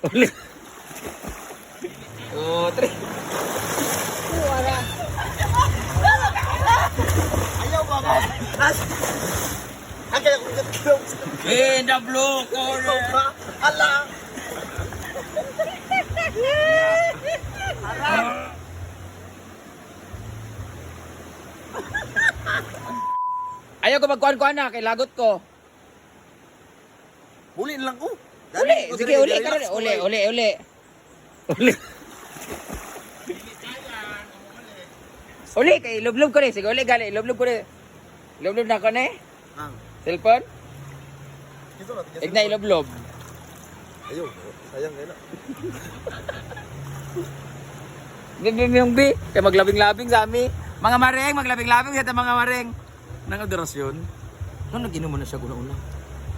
Uli. 2, 3. Wala. Ayaw ba ba? Ang kaya kong gatlong. In the blue corner. Ala! Ayaw ko magkuhan-kuhan na, kay lagot ko. Huliin lang ko. Uli, sige, uli ka rin. Uli. Uli, kay lublob ko rin. Sige, uli, gali. Lublob ko rin. Lublob na ko na eh. Ang. Cellphone? Ito na. Ignay, lublob. Ayaw. Sayang kayo na. Yung B, kaya maglabing-labing sa amin. Mga mareng, maglabing-labing sa mga mareng. Nang adorasyon. Nung nag-inom mo na siya una-una.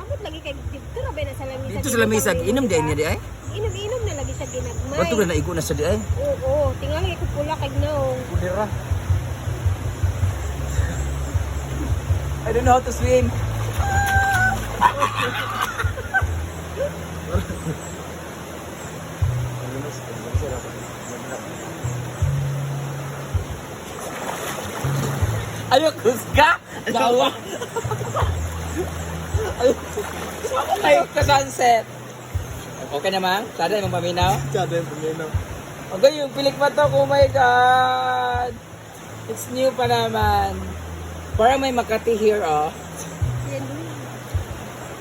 Amot lagi kay dito ra ba na sa lamisa. Dito sa lamisag, inom din niya di ay. Inom na lagi siya ginagmay. Ba't na naigo na siya di ay? Oo, tingali ko pula kay gnaong. Kulira. I don't know how to swim. Ayok, husga! Dawa! Ayok ka sunset! Okay naman? Sada yung paminaw? Tsada yung puminaw. Okay, yung pilik pa to. Oh my God! It's new pa naman. Parang may Makati here, oh. Yan.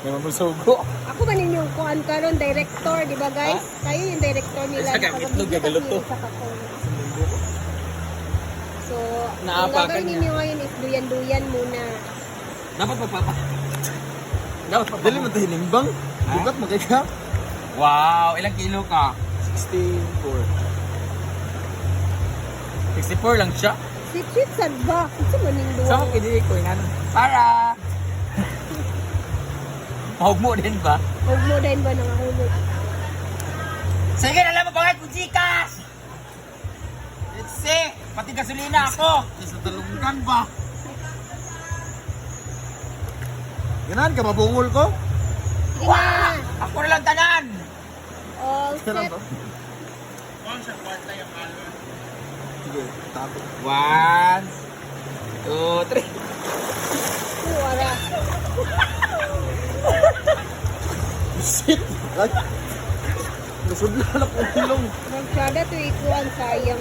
May mamusugo. Ako ba ninyong kuan karon director, di ba guys? Kayo yung director nila. Ay, saka, itlog, gagalot to. So, ang Naapakan gagawin niya. ninyo ngayon is duyan-duyan muna. Dapat magpapa. Dapat magpapa. Dali mo tayo limbang. Ha? Bukat mo kay ka. Wow! Ilang kilo ka? 64. 64 lang siya. Sit-sit sad ba? Ito man yung duwa. Sa ako kinili ko yung ano. Para! Mahog mo din ba? Huwag mo din ba nangahulog? Sige, alam mo bakit kung Gcash! Let's see! Pati gasolina ako! Isa talunggan ba? Ganahan ka, mabungol ko? Sige na! Ako na lang tanan! All Isa lang set. ba? Sige, tapo. 1, 2, 3. Wala. Shit! Ay! Nasudla na po ilong. Magsada to ikuan sayang.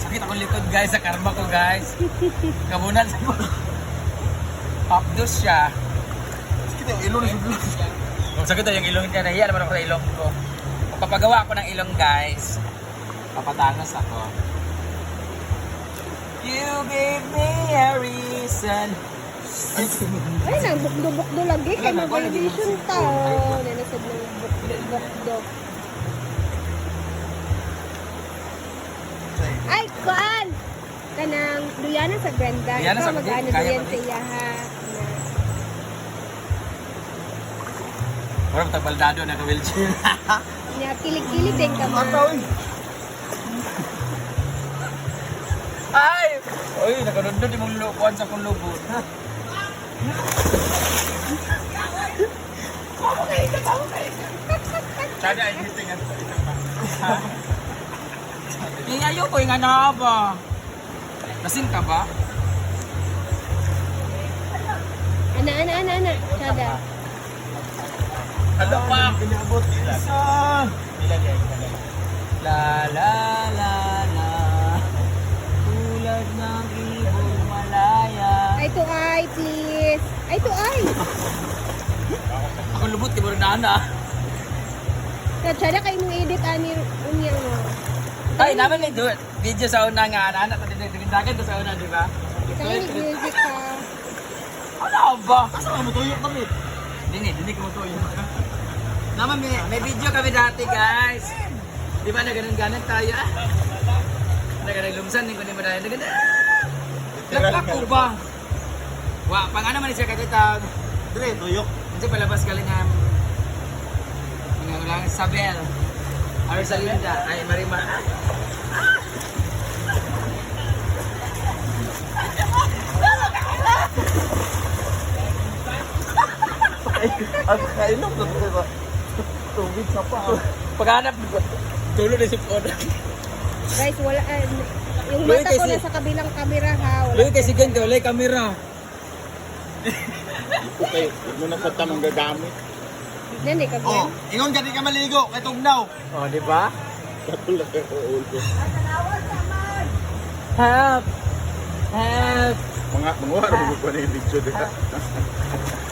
Sakit akong likod guys sa karma ko guys. Kamunan sa mga. Papdos siya. Sakit yung ilong nasudla. Kung sakit yung ilong niya, nahiya naman ako sa ilong ko. Papagawa ako ng ilong guys. Papatangas ako. You gave me a reason. Ay, nang bukdo-bukdo lagi. Kaya mag-vibration ta. Nanasad ng bukdo. Ay, kuan! Kanang duyanan sa Brenda. Duyanan Ikaw sa Brenda, mag-ano kaya duyan ba, sa iya ha. Parang tagbaldado na ka-wheelchair. Nya kilig-kilig din ka mo. Mataw eh. Ay! Uy, nakanundod yung mong lukuan sa kong lubot. Sada ay hitingan sa isang ba? Yung ayaw ko, yung ano ba? Lasing ka ba? Ana. Sada. Ano pa? Pinabot. Isa! La la la la. Tulad ng ibon malaya. Ay to ay, please. Ay to ay. Ako lubot, di mo rin na. Sada kayo mong edit ani unya mo. Ay, naman may video sa una nga. Anak, dagan to sa una, di ba? Kaya music ka. Ano ba? Asa ka mo tuyok kami? Dini ko to yun. Naman, may video kami dati, guys. Di ba na ganun-ganun tayo? Naglalumsan din ko ni Maraya. Lagpak ko ba? Wa, pang ano man siya katitag. Dili, tuyok. Kasi palabas galing nga. Nga lang, Sabel. Arsalinda. Ay, Marimar. Ay, ang kainom na ito ba? Tubig sa pa. Paghanap, tulo na si Poda. Guys, wala, yung Luwi mata ko kasi- nasa kabilang camera ha. Wala. Luwi kasi ganito, wala yung camera. Okay, huwag mo na sa tamang gagamit. Yan eh, kagyan. Oh, ingon ka di ka maligo, kay tugnaw. Oh, di ba? Katulad ka ko ulo. Help! Help! Mga harap ko pa na yung video dito.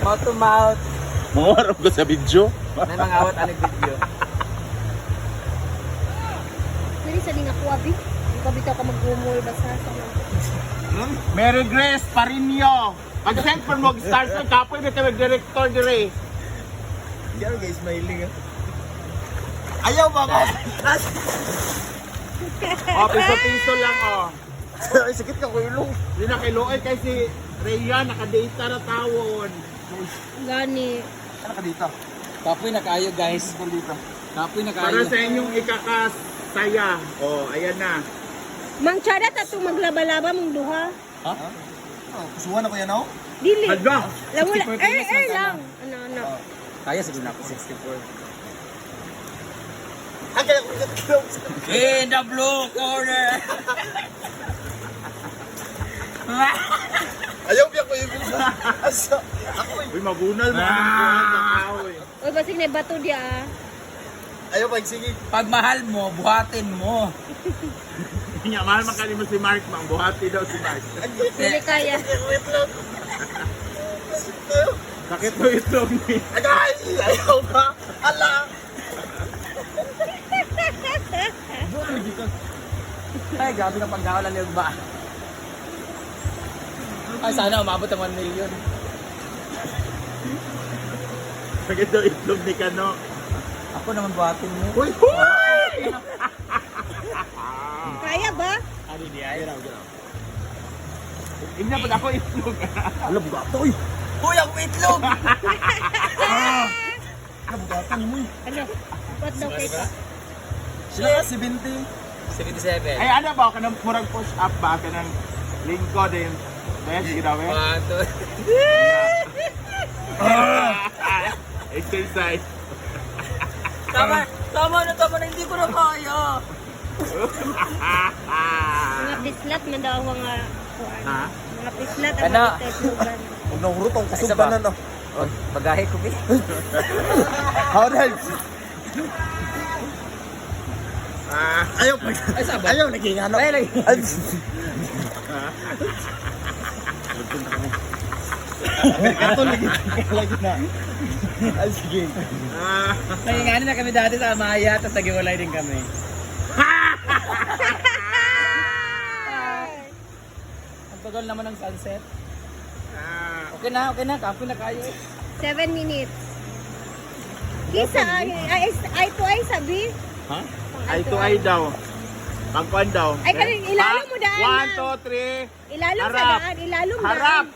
Mouth to mouth. Mga harap ko sa video. May mga awat anig video. Pwede sa din ako, abi. Ikaw bitaw ka mag-umol, basa sa Mary Grace Parinio. Pag-send pa mo stars ng kapoy na tawag director dire. Diyan guys, smiling ah. Ayaw ba ba? Oh, piso-piso lang oh. Ay, sakit ka ko ilong. Di na kay Loe kay si Rhea naka-data na tawon. Gani. Ano ka dito? Kapoy na kayo guys. Dito. Kapoy na Para kayo. sa inyong ikakasaya. Oh, ayan na. Mang Charat at maglaba-laba mong duha. Ha? Oh, kusuhan ako yan oh. Dili. Hadba. Lang wala. 64 kilos lang lang. ka Ano. Kaya siguro na ako 64. Agad ako In the blue corner! Ayaw biya ko yung asa. Ako eh. Uy, mabunal mo. Uy, basig na bato dia ah. Ayaw pa, sige. Pag mahal mo, buhatin mo. Nga, mahal makali mo si Mark, mang buhati daw si Mark. Dili kaya. Sakit mo itlog ni. Agay! Ayaw ba? Ala! Ay, grabe ka pagkawalan yung ba? Ay, sana umabot ang 1 million. Sakit daw itlog ni Kano. Ako naman buhatin mo. Uy! Uy! Kaya ba? Ano di ay? Ina pag ako itlog. Alam, gato eh. Uy, ako itlog! Nabugatan mo eh. Ano? What daw kay Sila ka 70. 77. Ay, ano ba? Kanang murag push up ba? Kanang lingko din. Kaya sige daw eh. 1, 2. Exercise. Tama na, hindi ko na kaya. Mga pislat man daw ang mga kuan. Ha? Mga pislat ang Ano? mga tetsugan. Huwag na hurot ang Isa ba? Bagahe ko, Bi. How the hell? Ayaw pa. Ay, saba? Ayaw, naging ano. Ay, lagi. Katon lagi na. Ay, sige. Nanginganin na kami dati sa Amaya, tapos nag-iwalay din kami. Ang tagal naman ng sunset. Okay na, kapoy na kayo. 7 minutes. Kisa ay to ay sabi. Ha? Eye to eye daw. Pagkuhan daw. Ay, kanin, ilalong mo daan, 1, ma'am. 2, 3. Ilalong sa Harap. daan, ilalong Harap.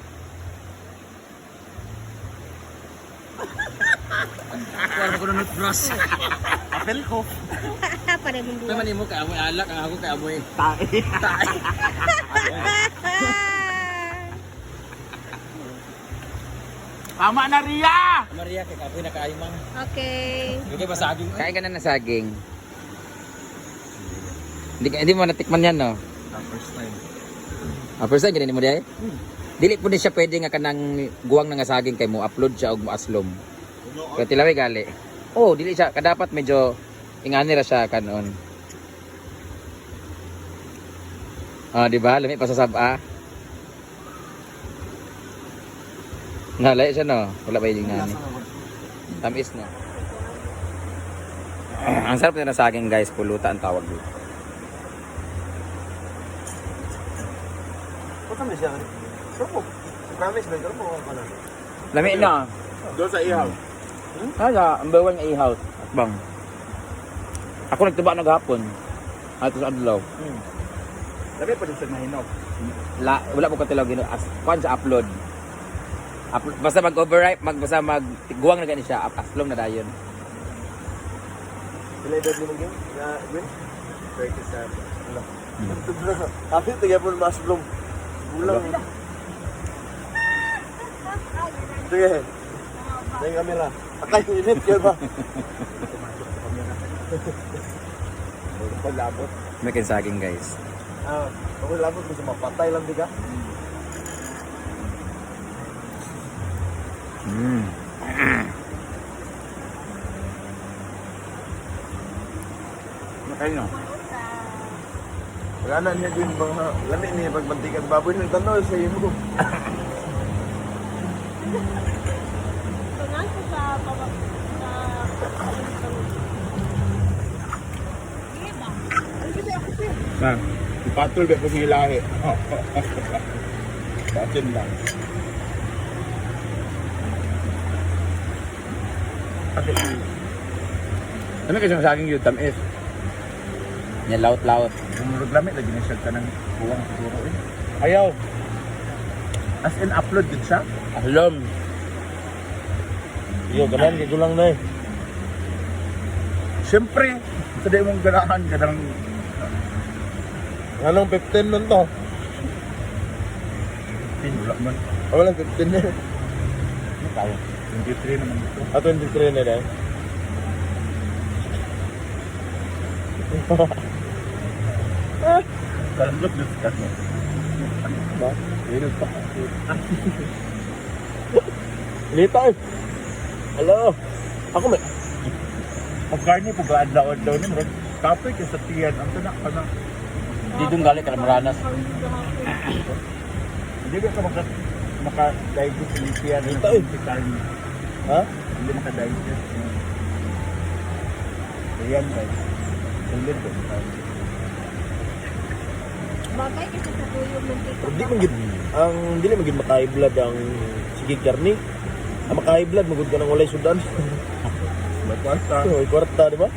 Kuwan ko na nutbrush. Apel ko. daan. Para mong duwa. Naman mo kay amoy alak, ang ako kay amoy. Tae. Tama na, Ria! Maria, kay kapoy na kayo, man. Okay. Bigay ba saging? Kain ka na ng saging. Hindi mo natikman yan, no? First time. First time, ganyan mo di ay? Dili po din siya pwede nga kanang guwang na nga saging kay mo upload siya og mo aslom. Kaya tilaway gali. Oh, dili siya kadapat medyo ingani ra siya kanon. Ah, di ba? Lami pa sa saba. Nalay siya no. Wala ba yung ingani? Tamis no. Ang sarap na saging guys, puluta ang tawag dito. Kami siya. Pero promise ba ito mo ka na? Lami na. Doon sa ihaw. Kaya, ang bawal nga i-house. Bang. Ako nagtuba naghapon. Ato sa adlaw. Labi pa din sa mahinog. Wala po katilaw gino as kwan sa upload. Basta mag-overripe, basta guwang na gani siya, aslong na dayon. Pila edad mo nung yun? Gwen? 37. Ano? Kapit, tigyan po ng mushroom. Bulang. Sige. Sige kamera. Akay, init yan ba? Paglabot. May saging guys. Paglabot mo sa mapatay lang di ka. Mm. Nakain no? Wala niya din mga lami niya pagbantikan baboy ng tanol sa iyo mo. Pangalan ko sa Na, ipatol ba kung hilahi? Patin lang. Ano kasi yung saging yun, tamis? Yan, laut-laut. Umurog lamit, lagi na siya ka ng buwang siguro eh. Ayaw. As in, upload din siya? Ahlom. Yo, ganun, gigulang na eh. Siyempre, sa di mong ganahan, ganang... Anong 15 nun to? 15, wala man. Wala, 15 na. Ano tayo? 23 naman ito. 23 na eh. Kalambot na sikat mo. Ba? Hinod pa. Lita eh. Hello. Ako may... Ang garni po ba adlaw daw ni mo? Kapit yung sa tiyan. Ang tanak ka na. Di doon galing ka na maranas. Hindi ka maka-digest sa tiyan. Lita eh. Ha? Hindi maka-digest. Ayan guys. Ulit ko. Bagay kasi sa tuyong ng tito. Hindi man gid ang dili man gid makay blood ang sige karni. Ang makay blood magud ka nang walay sudan. May kwarta. So, kwarta di ba?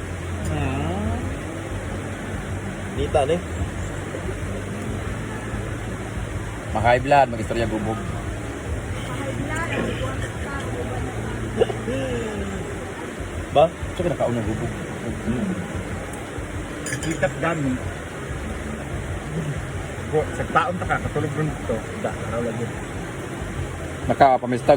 Dita ni. Maka-high blood, mag-istorya gubog. Ba? Ito ka nakaunang gubog. Kikat gani. Bro, sa taon ta ka, katulog rin dito. Da, araw lagi. Nakapamista